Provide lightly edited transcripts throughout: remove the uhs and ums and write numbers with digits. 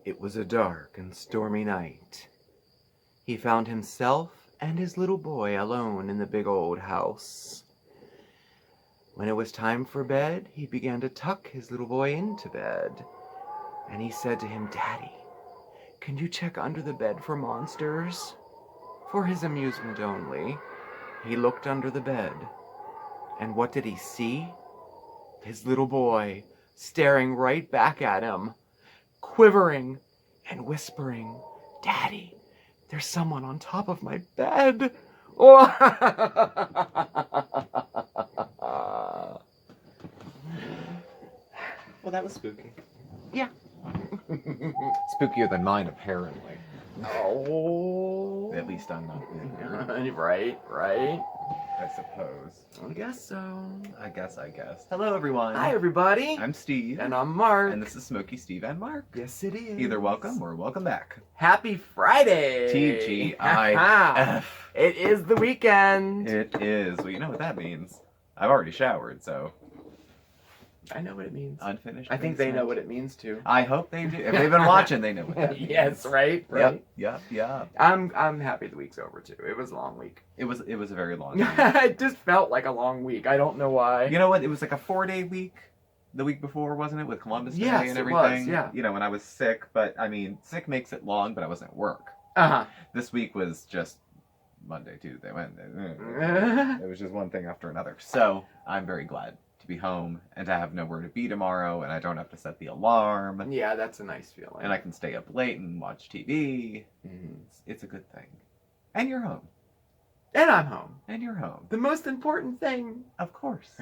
It was a dark and stormy night. He found himself and his little boy alone in the big old house. When it was time for bed, he began to tuck his little boy into bed. And he said to him, "Daddy, can you check under the bed for monsters?" For his amusement only, he looked under the bed. And what did he see? His little boy staring right back at him, quivering and whispering, "Daddy, there's someone on top of my bed." Oh. Well, that was spooky. Yeah. Spookier than mine, apparently. Oh. At least I'm not in there. Right. I suppose. I guess so. I guess. Hello, everyone. Hi, everybody. I'm Steve. And I'm Marc. And this is SmokeySteveAndMarc. Yes, it is. Either welcome or welcome back. Happy Friday. TGIF. It is the weekend. It is. Well, you know what that means. I've already showered, so. I know what it means. Unfinished. I think they know what it means too. I hope they do. If they've been watching, they know what that means. Yes, right. Yep. I'm happy the week's over too. It was a long week. It was a very long week. It just felt like a long week. I don't know why. You know what? It was like a 4-day week. The week before, wasn't it, with Columbus Day and everything? It was, yeah. You know, when I was sick, but I mean, sick makes it long, but I wasn't at work. This week was just Monday, Tuesday, Wednesday. It was just one thing after another. So I'm very glad to be home and to have nowhere to be tomorrow, and I don't have to set the alarm. Yeah, that's a nice feeling. And I can stay up late and watch TV. It's a good thing. And you're home. And I'm home. And you're home. The most important thing. Of course.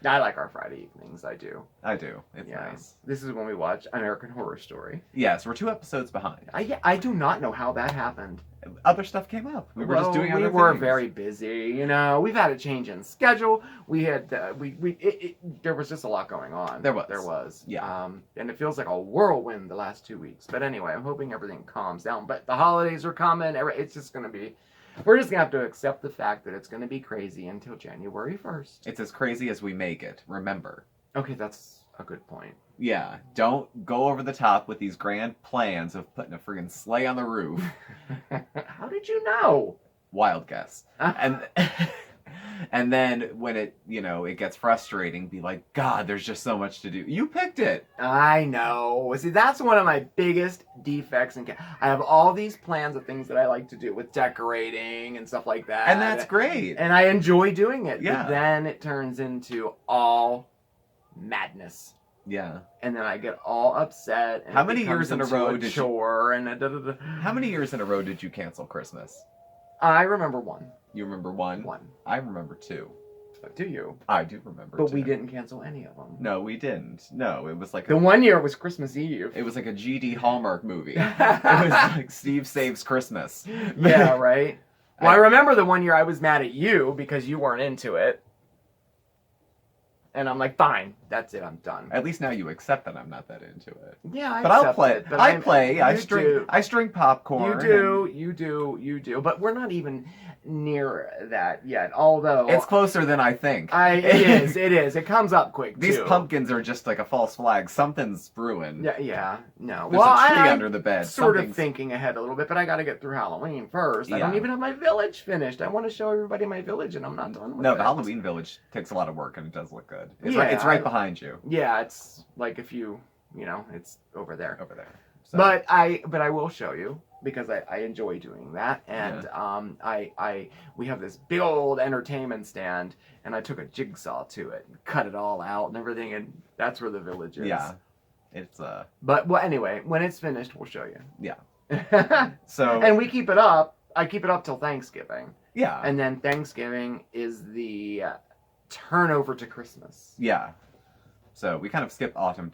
I like our Friday evenings. I do. I do. It's nice. This is when we watch American Horror Story. Yes, we're 2 episodes behind. I do not know how that happened. Other stuff came up. We were just doing other things. We were very busy. You know, we've had a change in schedule. We had there was just a lot going on. There was. Yeah. And it feels like a whirlwind the last 2 weeks. But anyway, I'm hoping everything calms down. But the holidays are coming. It's just going to be. We're just going to have to accept the fact that it's going to be crazy until January 1st. It's as crazy as we make it, remember. Okay, that's a good point. Yeah, don't go over the top with these grand plans of putting a friggin' sleigh on the roof. How did you know? Wild guess. And then when it gets frustrating, be like, God, there's just so much to do. You picked it. I know. See, that's one of my biggest defects. I have all these plans of things that I like to do with decorating and stuff like that. And that's great. And I enjoy doing it. Yeah. But then it turns into all madness. Yeah. And then I get all upset. And how many years in a row did chore you... and How many years in a row did you cancel Christmas? I remember one. You remember one? One. I remember 2. Do you? I do remember But 2. we didn't cancel any of them. No, we didn't. No, it was like... The one year was Christmas Eve. It was like a GD Hallmark movie. It was like Steve Saves Christmas. Yeah, right? Well, I remember the one year I was mad at you because you weren't into it. And I'm like, fine, that's it, I'm done. At least now you accept that I'm not that into it. Yeah, I but I'll accept play. It, but I string popcorn. You do. But we're not even near that yet. Although it's closer than I think. It is. It comes up quick. These too. pumpkins are just like a false flag. Something's brewing. Yeah. No. There's a tree under the bed. Sort of thinking ahead a little bit, but I got to get through Halloween first. I don't even have my village finished. I want to show everybody my village, and I'm not done with it. No, the Halloween village takes a lot of work, and it does look good. It's right behind you. Yeah, it's like if it's over there. Over there. So. But I will show you because I enjoy doing that, and we have this big old entertainment stand, and I took a jigsaw to it, and cut it all out and everything, and that's where the village is. Yeah, it's But well, anyway, when it's finished, we'll show you. Yeah. So. And we keep it up. I keep it up till Thanksgiving. Yeah. And then Thanksgiving is the turnover to Christmas. Yeah. So we kind of skip autumn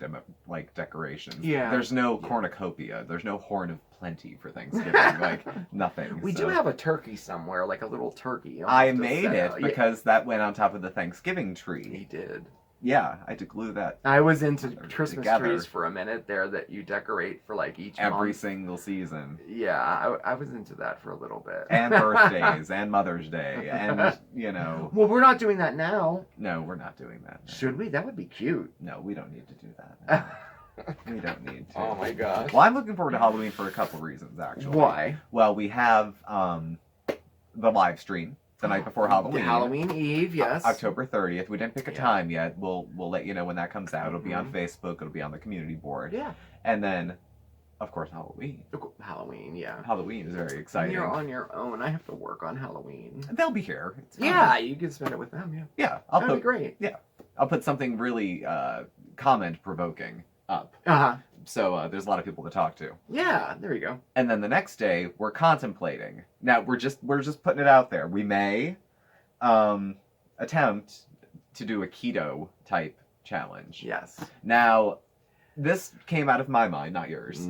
decorations. Yeah. There's no cornucopia. There's no horn of plenty for Thanksgiving. Nothing. We do have a turkey somewhere, like a little turkey. I made it because that went on top of the Thanksgiving tree. He did. Yeah, I had to glue that. I was into Christmas trees for a minute there that you decorate for like each month. Every single season. Yeah, I was into that for a little bit. And birthdays, and Mother's Day, and, Well, we're not doing that now. No, we're not doing that. No. Should we? That would be cute. No, we don't need to do that. We don't need to. Oh my gosh. Well, I'm looking forward to Halloween for a couple reasons, actually. Why? Well, we have the live stream the night before Halloween. Halloween Eve, yes. October 30th. We didn't pick a time yet. We'll let you know when that comes out. It'll be on Facebook. It'll be on the community board. Yeah. And then, of course, Halloween. Halloween, yeah. Halloween is very exciting. You're on your own. I have to work on Halloween. They'll be here. It's fine. Yeah, you can spend it with them, yeah. Yeah. That'd be great. Yeah. I'll put something really comment-provoking up. Uh-huh. So there's a lot of people to talk to. Yeah, there you go. And then the next day, we're contemplating. Now, we're just putting it out there. We may attempt to do a keto type challenge. Yes. Now, this came out of my mind, not yours,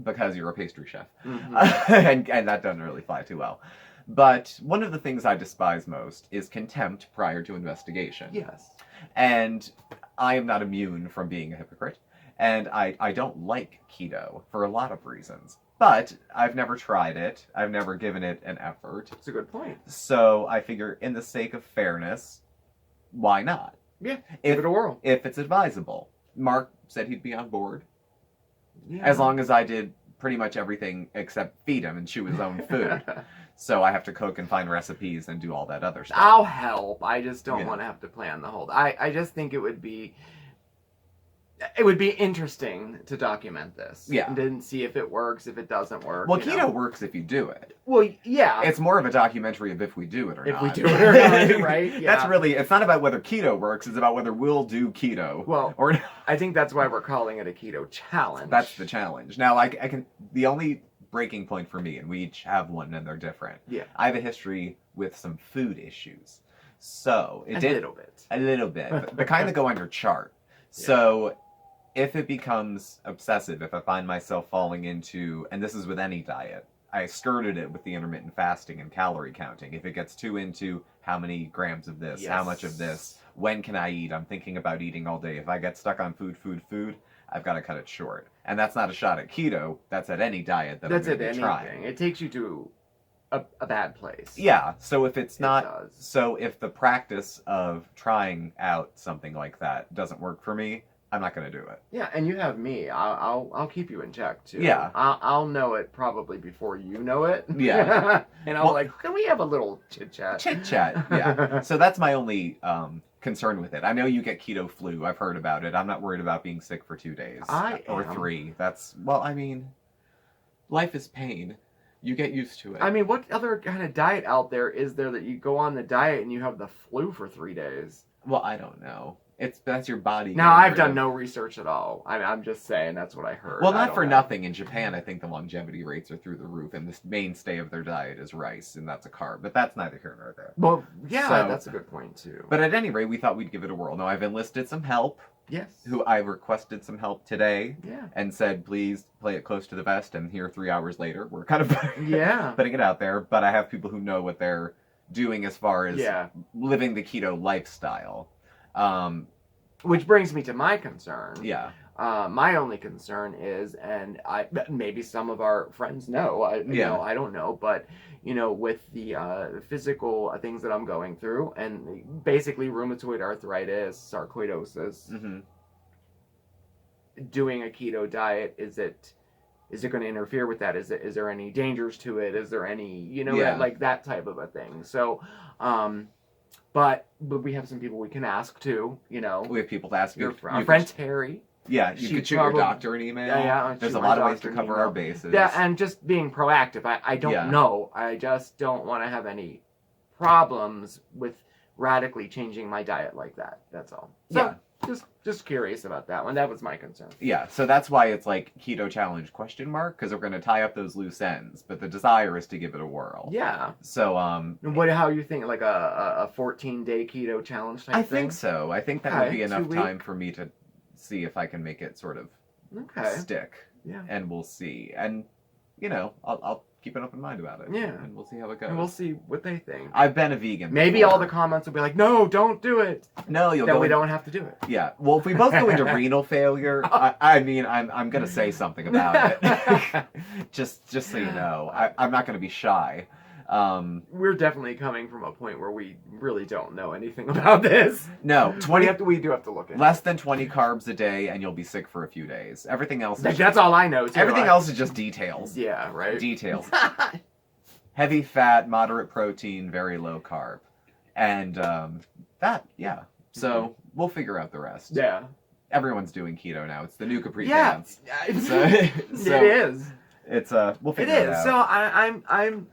because you're a pastry chef. And that doesn't really fly too well. But one of the things I despise most is contempt prior to investigation. Yes. And I am not immune from being a hypocrite. And I don't like keto for a lot of reasons. But I've never tried it. I've never given it an effort. That's a good point. So I figure, in the sake of fairness, why not? Yeah, give it a whirl. If it's advisable. Marc said he'd be on board. Yeah. As long as I did pretty much everything except feed him and chew his own food. So I have to cook and find recipes and do all that other stuff. I'll help. I just don't want to have to plan the whole... I just think it would be interesting to document this. Yeah. And then see if it works, if it doesn't work. Well, keto works if you do it. Well, yeah. It's more of a documentary of if we do it or not. If we do it or not, right? Yeah. That's really... It's not about whether keto works. It's about whether we'll do keto. Well, or not. I think that's why we're calling it a keto challenge. That's the challenge. Now, I can... The only breaking point for me, and we each have one and they're different. Yeah. I have a history with some food issues. So... A little bit. The kind that go on your chart. Yeah. So... If it becomes obsessive, if I find myself falling into, and this is with any diet, I skirted it with the intermittent fasting and calorie counting. If it gets too into how many grams of this, how much of this, when can I eat, I'm thinking about eating all day. If I get stuck on food, I've got to cut it short. And that's not a shot at keto. That's at any diet that I'm going to be trying. It takes you to a bad place. Yeah. So if it's not, so if the practice of trying out something like that doesn't work for me, I'm not going to do it. Yeah, and you have me. I'll keep you in check too. Yeah, I'll know it probably before you know it. Yeah, and I'll can we have a little chit chat? Yeah. So that's my only concern with it. I know you get keto flu. I've heard about it. I'm not worried about being sick for 2 days or 3. That's life is pain. You get used to it. I mean, what other kind of diet out there is there that you go on the diet and you have the flu for 3 days? Well, I don't know. That's your body. Now, I've done no research at all. I'm just saying that's what I heard. Well, not for nothing. In Japan, I think the longevity rates are through the roof, and the mainstay of their diet is rice, and that's a carb. But that's neither here nor there. Well, yeah, that's a good point, too. But at any rate, we thought we'd give it a whirl. Now, I've enlisted some help. Yes. Who I requested some help today. Yeah. And said, please play it close to the vest, and here 3 hours later, we're kind of putting it out there. But I have people who know what they're doing as far as living the keto lifestyle. Which brings me to my concern. Yeah. My only concern is, and maybe some of our friends know, I don't know, but, with the physical things that I'm going through, and basically rheumatoid arthritis, sarcoidosis, doing a keto diet, is it going to interfere with that? Is there any dangers to it? Is there any, like that type of a thing? So, But we have some people we can ask too, We have people to ask. Our friend Terry. Yeah, you could shoot your doctor an email. Yeah. There's a lot of ways to cover our bases. Yeah, and just being proactive. I don't know. I just don't want to have any problems with radically changing my diet like that. That's all. So, just curious about that one. That was my concern. Yeah, so that's why it's like keto challenge ? Because we're going to tie up those loose ends, but the desire is to give it a whirl. Yeah. So how you think, like a 14-day keto challenge type thing? I think so. I think that would be enough time for me to see if I can make it sort of stick. Yeah. And we'll see. And I'll keep an open mind about it. Yeah. And we'll see how it goes. And we'll see what they think. I've been a vegan Maybe before. all the comments will be like, no, don't do it. No, we don't have to do it. Yeah. Well, if we both go into renal failure, I'm going to say something about it. just so you know. I'm not going to be shy. We're definitely coming from a point where we really don't know anything about this. No, 20. We do have to look at Less than 20 carbs a day, and you'll be sick for a few days. Everything else. That's all I know. Too. Everything else is just details. Yeah, right. Details. Heavy fat, moderate protein, very low carb, and yeah. So we'll figure out the rest. Yeah. Everyone's doing keto now. It's the new Capri Yeah. Pants. So it is. It's we'll figure it out. So I'm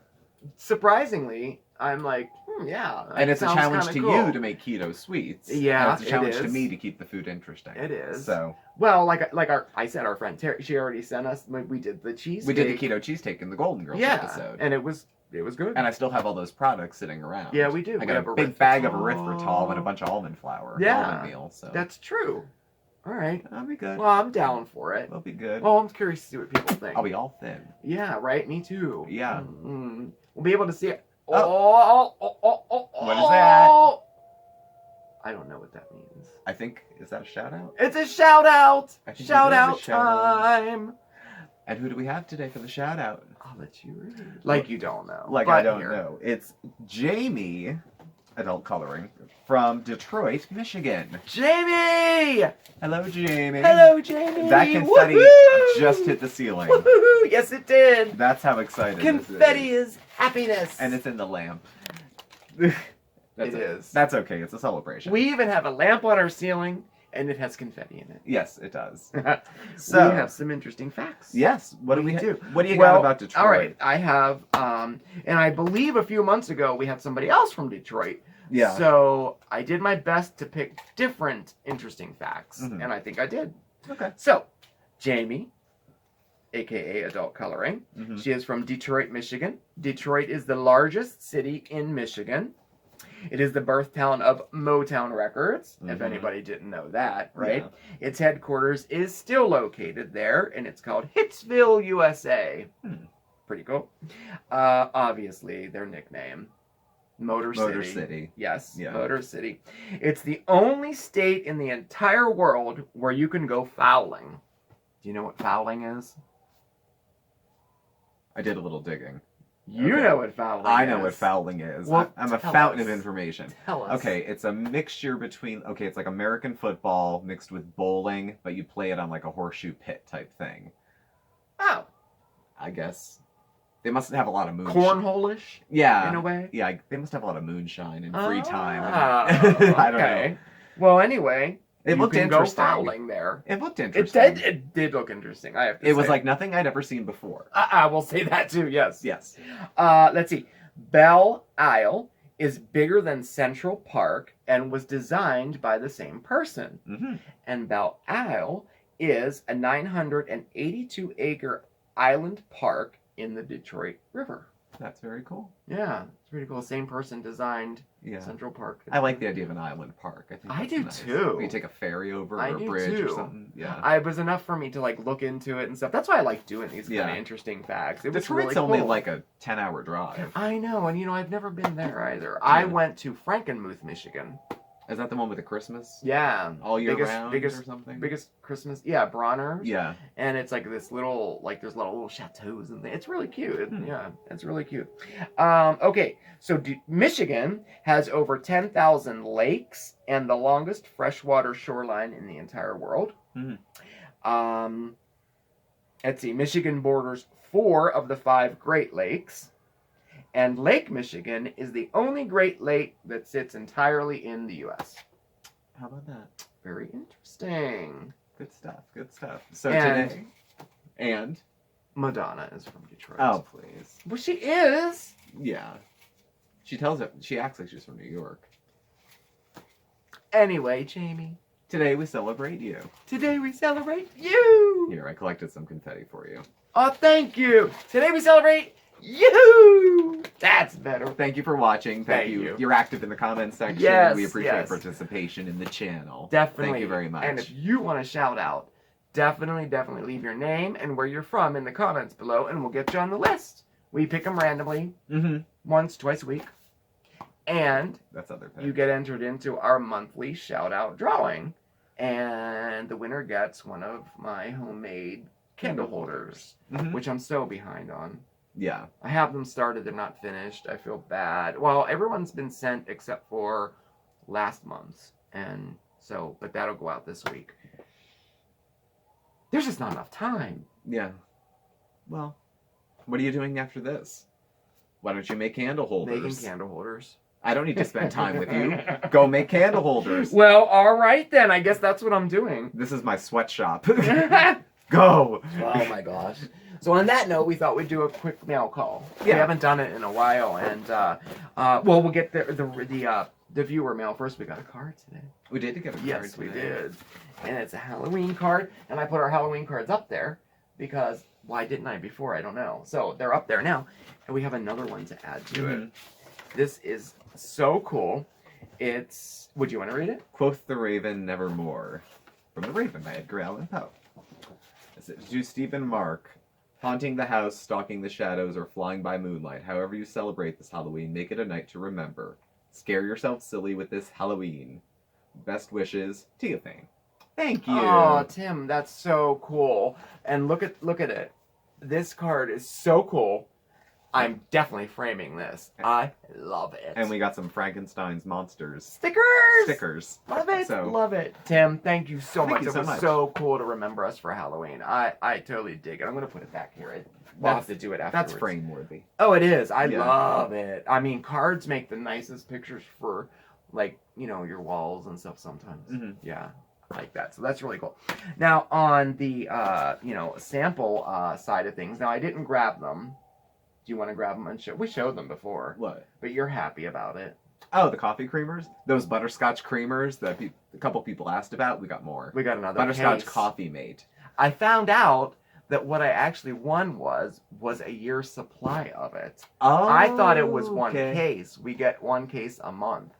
surprisingly I'm like yeah. And it's a challenge to cool. you to make keto sweets. Yeah, and it's a challenge it to is. me to keep the food interesting. It is. So well, I said, our friend Terry, she already sent us. We did the cheesesteak. we did the keto cheesesteak in the Golden Girls episode, and it was good. and I still have all those products sitting around. Yeah, we do. I We got have a a big bag of erythritol and a bunch of almond flour. Yeah. Almond meal. So That's true. All right. that'll be good. Well, I'm down for it. That'll be good. Well, I'm curious to see what people think. I'll be all thin. Yeah, right. Me too. Yeah. We'll be able to see it. What What is that? I don't know what that means. I think, is that a shout out? It's a shout out. I think we Shout do have a out shout out. time. And who do we have today for the shout out? I'll let you read. Like you don't know. Like But I don't here. know. It's Jamie, adult coloring, from Detroit, Michigan. Jamie! Hello, Jamie. Hello, Jamie! That confetti Woohoo! just hit the ceiling. Woohoo! Yes, it did. That's how excited Confetti this is happiness. And it's in the lamp. It is. That's okay. It's a celebration. We even have a lamp on our ceiling, and it has confetti in it. Yes, it does. So we have some interesting facts. Yes. What do We we do. What do you Well, got about Detroit? All right, I have, and I believe a few months ago we had somebody else from Detroit. Yeah. So I did my best to pick different interesting facts, Mhm. and I think I did. Okay. So, Jamie, aka Adult Coloring, Mhm. she is from Detroit, Michigan. Detroit is the largest city in Michigan. It is the birth town of Motown Records, if Mhm. anybody didn't know that, right? Yeah. Its headquarters is still located there, and it's called Hitsville, USA. Pretty cool. Obviously, their nickname, Motor City. Yes, Yeah. Motor City. It's the only state in the entire world where you can go fowling. Do you know what fowling is? I did a little digging. You Okay. know what fowling is. I know what fouling is. Well, I'm a tell fountain us. of information. Tell us. Okay, it's a mixture between, it's like American football mixed with bowling, but you play it on like a horseshoe pit type thing. Oh. I guess. They must have a lot of moonshine. Cornhole-ish, Yeah. in a way? Yeah, they must have a lot of moonshine and free time. Ah, I don't know. okay. Well, anyway, It you looked can interesting. go fowling there. It looked It interesting. did look interesting, I have to say. It was like nothing I'd ever seen before. I will say that too, yes. Yes. Let's see. Belle Isle is bigger than Central Park and was designed by the same person. Mm-hmm. And Belle Isle is a 982-acre island park in the Detroit River. That's very cool. Yeah, it's pretty cool. Same person designed Yeah. Central Park. I like the idea of an island park. I think I that's do nice. too. You take a ferry over I or a do bridge or too. something. Yeah. I was enough for me to like look into it and stuff. That's why I like doing these kind Yeah. of interesting facts. It was Detroit's really only cool. like a 10-hour drive. I know, and I've never been there either. I Yeah. went to Frankenmuth, Michigan. Is that the one with the Christmas? Yeah. All year biggest, round biggest, or something? Biggest Christmas. Yeah, Bronner's. Yeah. And it's like this little, there's a lot of little chateaus and it's really cute. Hmm. Yeah, it's really cute. Okay, so Michigan has over 10,000 lakes and the longest freshwater shoreline in the entire world. Mhm. Let's see, Michigan borders 4 of the 5 Great Lakes. And Lake Michigan is the only Great Lake that sits entirely in the U.S. How about that? Very interesting. Good stuff. Good stuff. So And- today. And? Madonna is from Detroit. Oh, please. Well, she is. Yeah. She acts like she's from New York. Anyway, Jamie, Today we celebrate you. today we celebrate you. Here, I collected some confetti for you. Oh, thank you. Today we celebrate you. That's better. Thank you for watching. Thank you. You're active in the comments section. Yes, We appreciate yes. participation in the channel. Definitely. Thank you very much. And if you want to shout out, definitely leave your name and where you're from in the comments below, and we'll get you on the list. We pick them randomly Mm-hmm. once, twice a week. And That's other you get entered into our monthly shout out drawing. And the winner gets one of my homemade candle holders, Mhm. which I'm so behind on. Yeah. I have them started. They're not finished. I feel bad. Well, everyone's been sent except for last month's. And so, but that'll go out this week. There's just not enough time. Yeah. Well, what are you doing after this? Why don't you make candle holders? Making candle holders. I don't need to spend time with you. Go make candle holders. Well, all right then. I guess that's what I'm doing. This is my sweatshop. Go. Oh my gosh. So on that note, we thought we'd do a quick mail call. Yeah. We haven't done it in a while, and well, we'll get the viewer mail first. We got a card today. We did get a card Yes, we today. did, and it's a Halloween card. And I put our Halloween cards up there because why didn't I before? I don't know. So they're up there now, and we have another one to add to it. This is so cool. It's. Would you want to read it? Quoth the Raven nevermore. From the Raven by Edgar Allan Poe. Is it to Steve and Marc? Haunting the house, stalking the shadows, or flying by moonlight. However you celebrate this Halloween, make it a night to remember. Scare yourself silly with this Halloween. Best wishes, Tia Thing. Thank you. Oh, Tim, that's so cool. And look at it. This card is so cool. I'm definitely framing this. I love it. And we got some Frankenstein's monsters stickers. Love it. So, Love it. Tim, thank you so much. you It so was much. so cool to remember us for Halloween. I totally dig it. I'm going to put it back here. We'll have to do it afterwards. That's frame worthy. Oh, it is. I Yeah. love it. I mean, cards make the nicest pictures for, like, you know, your walls and stuff sometimes. Mm-hmm. Yeah, I like that. So that's really cool. Now, on the, sample side of things, now I didn't grab them. Do you want to grab them and show? We showed them before. What? But you're happy about it. Oh, the coffee creamers? Those butterscotch creamers that a couple people asked about? We got more. We got another Butterscotch case. Coffee Mate. I found out that what I actually won was a year's supply of it. Oh, I thought it was one okay. case. We get one case a month.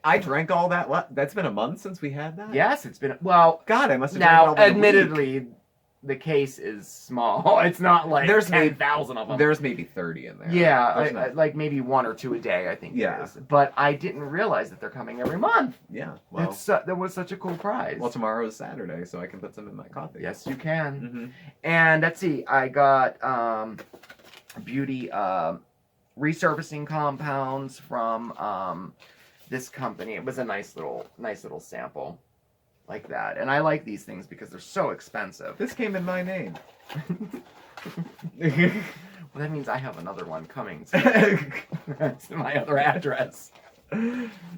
I drank all that. What? That's been a month since we had that? Yes, it's been, well, God, I must have drank it now, all in a week. admittedly, the case is small. It's not like There's 10,000 of them. There's maybe 30 in there. Yeah, There's not- like maybe 1 or 2 a day, I think Yeah. it is. But I didn't realize that they're coming every month. Yeah. Well, That was such a cool prize. well, tomorrow is Saturday, so I can put some in my coffee. Yes, you can. Mm-hmm. And let's see, I got beauty resurfacing compounds from this company. It was a nice little sample like that. And I like these things because they're so expensive. This came in my name. Well, that means I have another one coming to my other address.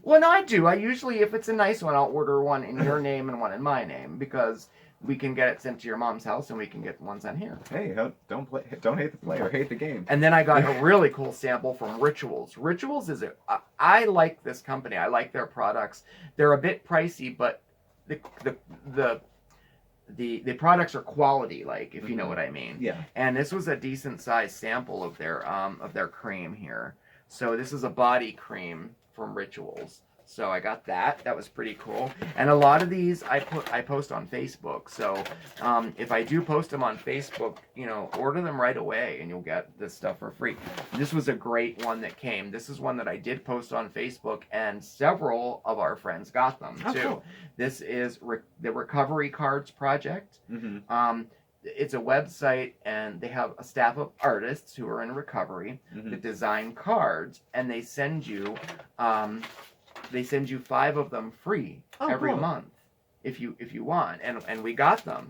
Well, no, I do. I usually, if it's a nice one, I'll order one in your name and one in my name because we can get it sent to your mom's house and we can get one sent here. Hey, don't hate the player, hate the game. And then I got a really cool sample from Rituals. Rituals is I like this company. I like their products. They're a bit pricey, but the products are quality, like, if you know what I mean. Yeah. And this was a decent sized sample of their cream here. So this is a body cream from Rituals. So I got that. That was pretty cool. And a lot of these I post on Facebook. So if I do post them on Facebook, order them right away and you'll get this stuff for free. This was a great one that came. This is one that I did post on Facebook and several of our friends got them too. Cool. This is the Recovery Cards Project. Mm-hmm. It's a website and they have a staff of artists who are in recovery that design cards, and they send you 5 of them free every month if you want, and we got them,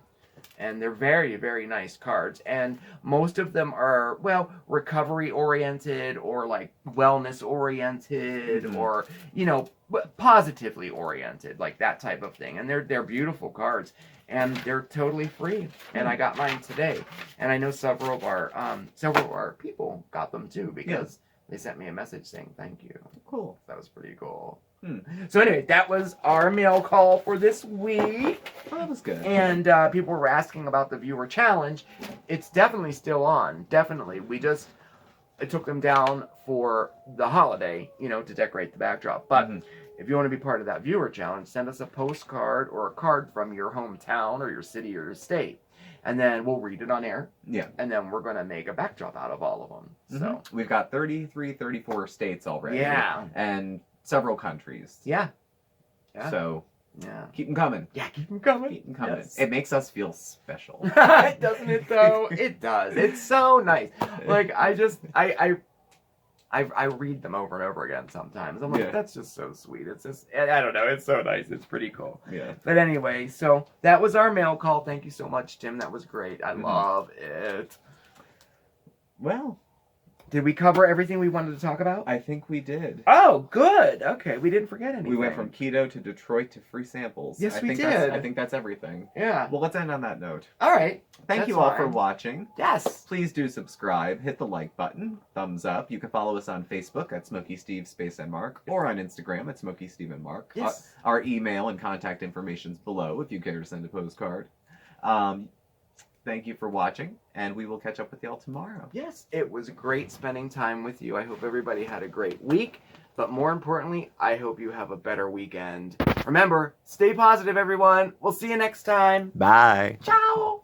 and they're very, very nice cards, and most of them are, well, recovery oriented or like wellness oriented or positively oriented, like that type of thing, and they're beautiful cards. And they're totally free. And I got mine today. And I know several of our people got them too because they sent me a message saying thank you. Cool. That was pretty cool. So anyway, that was our mail call for this week. Oh, that was good. And people were asking about the viewer challenge. It's definitely still on. Definitely. I took them down for the holiday, to decorate the backdrop. But if you want to be part of that viewer challenge, send us a postcard or a card from your hometown or your city or your state. And then we'll read it on air. Yeah. And then we're going to make a backdrop out of all of them. So we've got 33, 34 states already. Yeah. And several countries. Yeah. So Yeah. Keep them coming. Yeah, keep them coming. Keep them coming. Yes. It makes us feel special. Doesn't it though? It does. It's so nice. Like I read them over and over again sometimes. I'm like, Yeah. that's just so sweet. It's just, I don't know. It's so nice. It's pretty cool. Yeah. But anyway, so that was our mail call. Thank you so much, Tim. That was great. I love it. Well, did we cover everything we wanted to talk about? I think we did. Oh, good. Okay, we didn't forget anything. We went from keto to Detroit to free samples. Yes, we did. did. I think that's everything. Yeah. Well, let's end on that note. All right. Thank That's you all for fine. watching. Yes. Please do subscribe, hit the like button, thumbs up. You can follow us on Facebook at SmokeySteveAndMarc or on Instagram at SmokeySteveAndMarc. Yes. Our email and contact information's below if you care to send a postcard. Thank you for watching, and we will catch up with y'all tomorrow. Yes, it was great spending time with you. I hope everybody had a great week, but more importantly, I hope you have a better weekend. Remember, stay positive, everyone. We'll see you next time. Bye. Ciao.